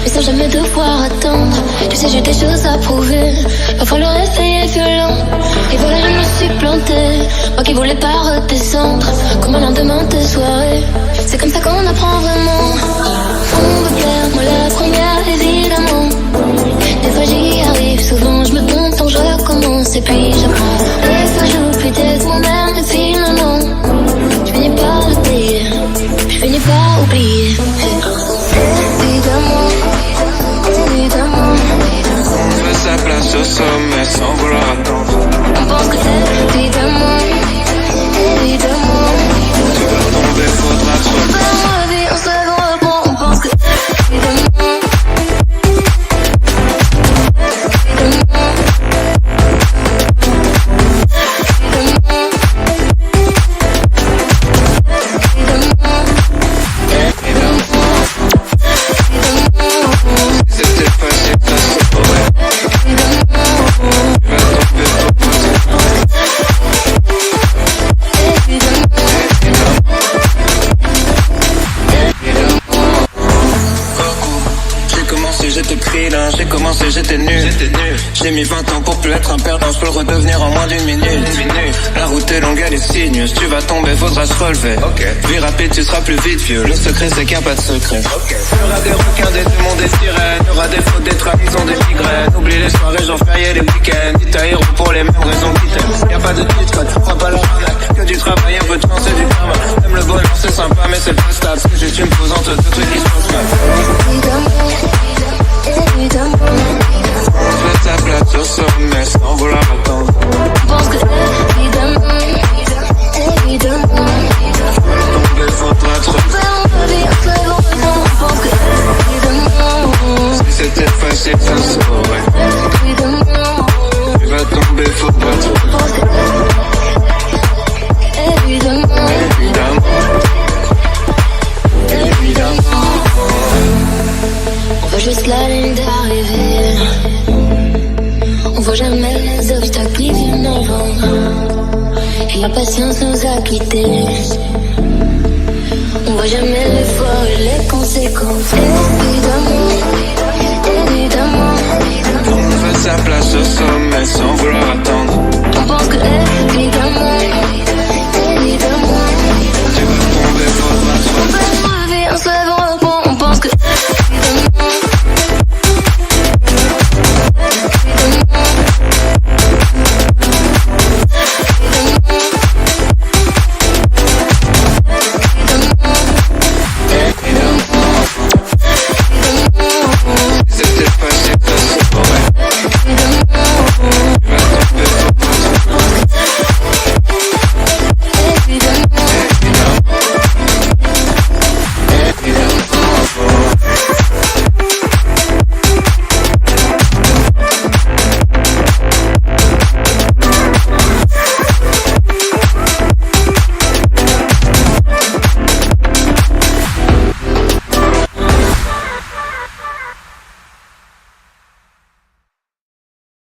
mais sans jamais devoir attendre. Tu sais, j'ai des choses à prouver. Parfois le réveil est violent, et voilà, je me suis plantée. Moi qui voulais pas redescendre, comme un lendemain de soirée. C'est comme ça qu'on apprend vraiment. On veut plaire, moi la première évidemment. Des fois j'y arrive, souvent je me trompe, donc je recommence et puis j'apprends. Des fois j'oublie d'être moi-même et finalement je finis par oublier, je finis par oublier. Évidemment, évidemment, on veut sa place au sommet sans vouloir attendre. on pense que évidemment, évidemment, tu vas tomber, faudra te reprendre. on se reprend, on pense que évidemment. J'ai commencé, j'étais nul. J'ai mis 20 ans pour plus être un perdant, je peux le redevenir en moins d'une minute. La route est longue, elle est sinueuse, tu vas tomber, faudra se relever. Vie rapide, tu seras plus vite vieux, le secret c'est qu'il n'y a pas de secret. Y'aura des requins, des démons, des sirènes, y'aura des fautes, des trahisons, des migraines. Oublie les soirées, jours fériés, les week-ends. Dis ta héros pour les mêmes raisons qui t'aiment. Y'a pas de titre, tu crois pas la arnaque. Que du travail, un peu de chance et du karma. Même le bonheur c'est sympa, mais c'est pas stable. C'est juste une pause entre deux trucs qui se passent mal. Évidemment, on fait ta place au sommet sans vouloir attendre. on pense que évidemment, évidemment, tomber, faudra te reprendre. On pense que évidemment, si c'était facile, ça saurait. Évidemment, tu vas tomber, faudra te reprendre. Évidemment, évidemment, évidemment. On voit juste la ligne d'arrivée. On voit jamais les obstacles qui viennent avant. Et la patience nous a quittés.